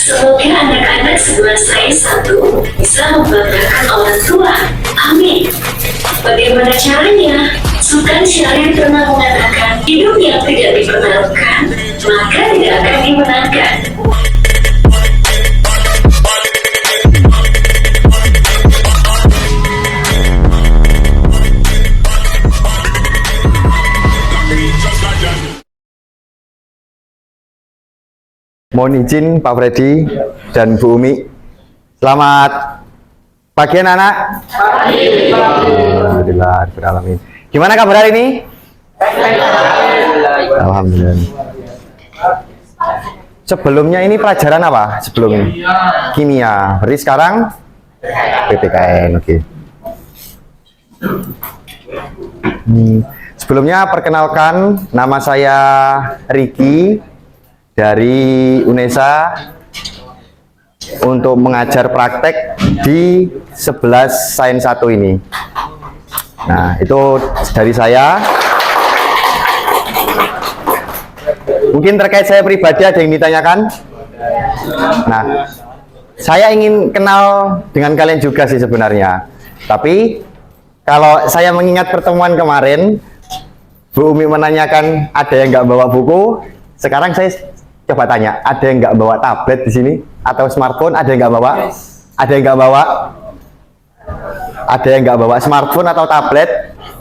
Semoga anak-anak sebelah saya satu bisa membanggakan orang tua. Amin. Bagaimana caranya? Sultan Syahrir pernah mengatakan, hidup yang tidak dipertaruhkan, maka tidak akan dimenangkan. Mohon izin Pak Freddy dan Bu Umi. Selamat pagi anak-anak. Alhamdulillah, beralamin. Gimana kabar hari ini? Alhamdulillah. Sebelumnya ini pelajaran apa? Sebelumnya kimia. Berarti sekarang PPKN. Oke. Sebelumnya perkenalkan, nama saya Riki dari UNESA untuk mengajar praktek di 11 Sains 1 ini. Nah, itu dari saya. Mungkin terkait saya pribadi ada yang ditanyakan? Nah, saya ingin kenal dengan kalian juga sih sebenarnya. Tapi kalau saya mengingat pertemuan kemarin, Bu Umi menanyakan ada yang nggak bawa buku. Sekarang saya coba tanya, ada yang nggak bawa tablet di sini atau smartphone? Ada yang nggak bawa? Ada yang nggak bawa? Ada yang nggak bawa smartphone atau tablet?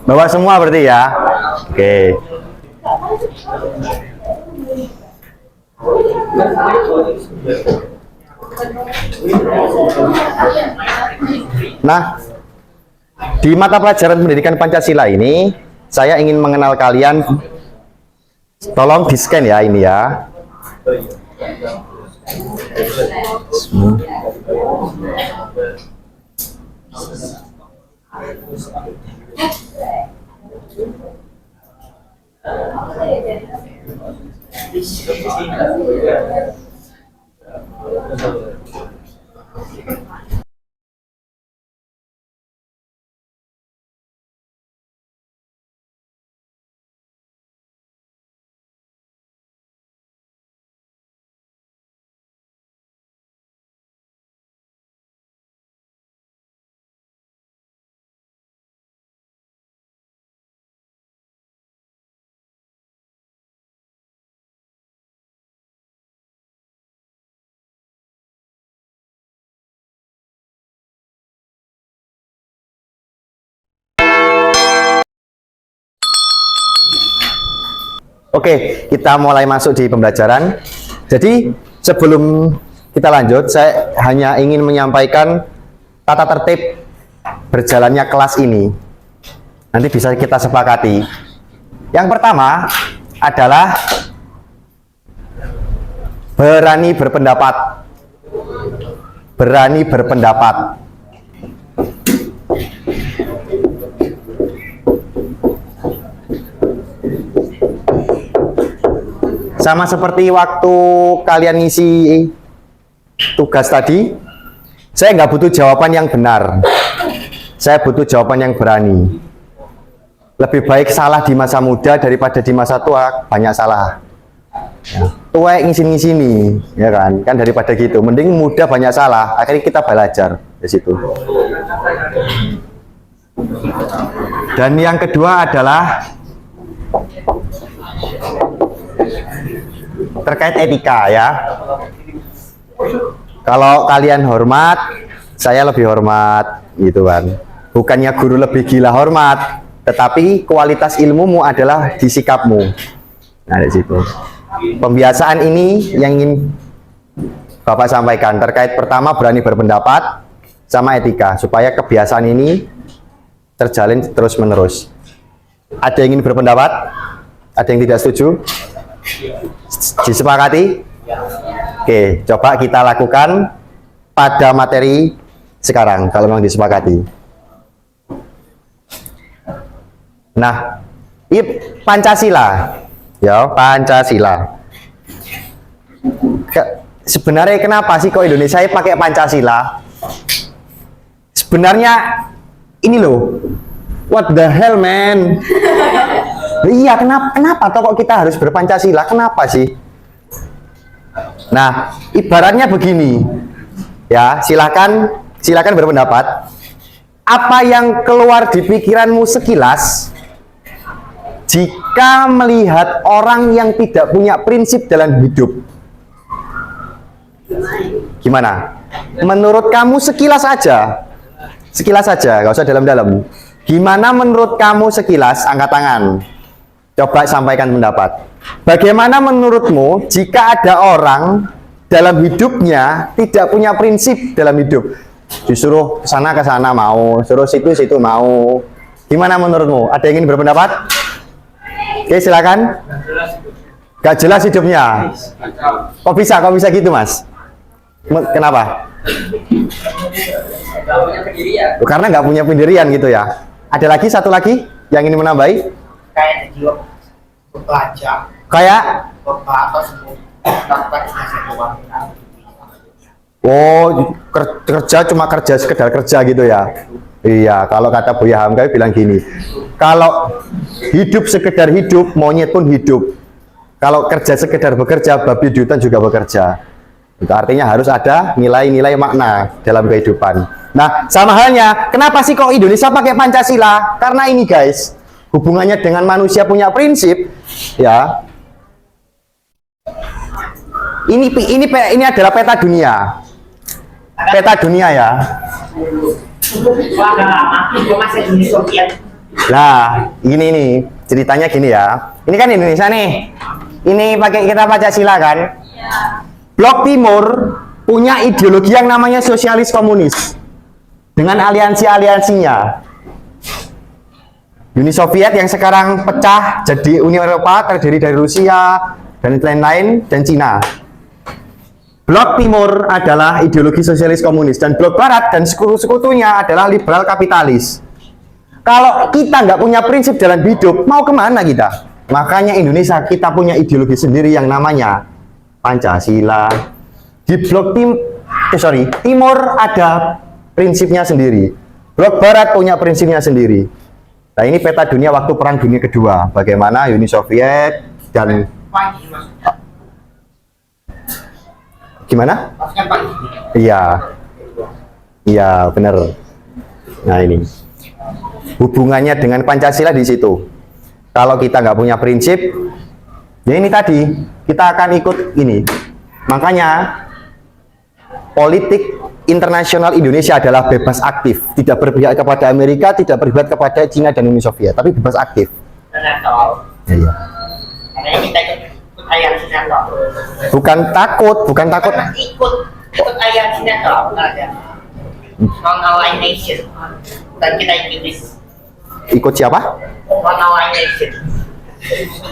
Bawa semua berarti ya? Oke. Nah, di mata pelajaran pendidikan Pancasila ini, saya ingin mengenal kalian. Tolong di scan ya ini ya. Oke, kita mulai masuk di pembelajaran. Jadi, sebelum kita lanjut, saya hanya ingin menyampaikan tata tertib berjalannya kelas ini. Nanti bisa kita sepakati. Yang pertama adalah berani berpendapat. Berani berpendapat. Sama seperti waktu kalian ngisi tugas tadi, saya nggak butuh jawaban yang benar. Saya butuh jawaban yang berani. Lebih baik salah di masa muda daripada di masa tua banyak salah. Ya. Tua ngisi-ngisi nih, ya kan? Kan daripada gitu. Mending muda banyak salah. Akhirnya kita belajar di situ. Dan yang kedua adalah terkait etika ya. Kalau kalian hormat, saya lebih hormat gitu kan. Bukannya guru lebih gila hormat, tetapi kualitas ilmumu adalah di sikapmu. Nah, di situ. Pembiasaan ini yang ingin Bapak sampaikan terkait pertama berani berpendapat sama etika supaya kebiasaan ini terjalin terus-menerus. Ada yang ingin berpendapat? Ada yang tidak setuju? Disepakati? Oke, coba kita lakukan pada materi sekarang kalau memang disepakati. Nah, ini Pancasila. Ya, Pancasila. Sebenarnya kenapa sih kok Indonesia pakai Pancasila? Sebenarnya ini loh. What the hell, man? Iya, kenapa toh kok kita harus berpancasila? Kenapa sih? Nah, ibaratnya begini. Ya, silakan berpendapat. Apa yang keluar di pikiranmu sekilas jika melihat orang yang tidak punya prinsip dalam hidup? Gimana? Menurut kamu sekilas aja, gak usah dalam-dalam. Gimana menurut kamu sekilas? Angkat tangan. Coba sampaikan pendapat. Bagaimana menurutmu jika ada orang dalam hidupnya tidak punya prinsip dalam hidup? Disuruh ke sana mau, suruh situ mau. Gimana menurutmu? Ada yang ingin berpendapat? Oke, silakan. Gak jelas hidupnya. Kok bisa gitu, Mas? Kenapa? Karena nggak punya pendirian gitu ya. Ada lagi, satu lagi yang ingin menambahi? Kayak jiwa pelajar. Kayak? Atau semua. Oh, kerja cuma kerja sekedar kerja gitu ya. Iya, kalau kata Buya Hamka bilang gini, kalau hidup sekedar hidup, monyet pun hidup. Kalau kerja sekedar bekerja, babi di hutan juga bekerja. Itu artinya harus ada nilai-nilai makna dalam kehidupan. Nah, sama halnya, kenapa sih kok Indonesia pakai Pancasila? Karena ini guys, hubungannya dengan manusia punya prinsip, ya. Ini adalah peta dunia. Peta dunia ya. Nah, ini ceritanya gini ya. Ini kan Indonesia nih. Ini pakai kita Pancasila kan? Blok Timur punya ideologi yang namanya sosialis komunis dengan aliansi-aliansinya. Uni Soviet yang sekarang pecah jadi Uni Eropa terdiri dari Rusia dan lain-lain dan Cina. Blok Timur adalah ideologi sosialis komunis dan Blok Barat dan sekutu-sekutunya adalah liberal kapitalis. Kalau kita nggak punya prinsip dalam hidup, mau kemana kita? Makanya Indonesia kita punya ideologi sendiri yang namanya Pancasila. Di Blok Timur ada prinsipnya sendiri. Blok Barat punya prinsipnya sendiri. Nah, ini peta dunia waktu Perang Dunia Kedua. Bagaimana Uni Soviet dan gimana? Iya, benar. Nah, ini hubungannya dengan Pancasila di situ. Kalau kita nggak punya prinsip, ya ini tadi kita akan ikut ini. Makanya politik internasional Indonesia adalah bebas aktif, tidak berpihak kepada Amerika, tidak berpihak kepada Cina dan Uni Soviet, tapi bebas aktif. Iya. Bukan takut. Ikut aliansi NATO ada non-aligned nation dan kita Inggris. Ikut siapa? Non-aligned nation.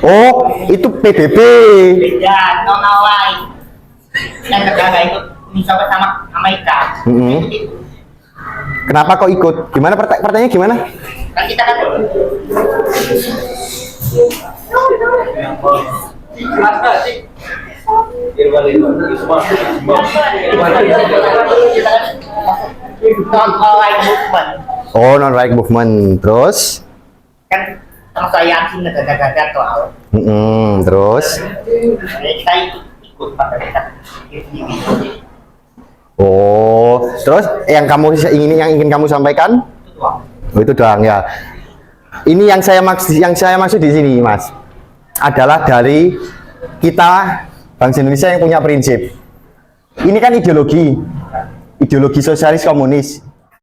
Oh, itu PBB. Beda, non-aligned. Dan negara ikut Uni Soviet sama Amerika. Kenapa kok ikut? Gimana pertanyaannya gimana? Kan kita kan non-aligned movement. Oh, non-right movement. Terus? Kan sama aliansi negara-negara soal. Terus? Jadi kita ikut pada kita. Oh, terus yang ingin kamu sampaikan? Oh, itu doang ya. Ini yang saya maksud di sini, Mas. Adalah dari kita bangsa Indonesia yang punya prinsip. Ini kan ideologi sosialis komunis.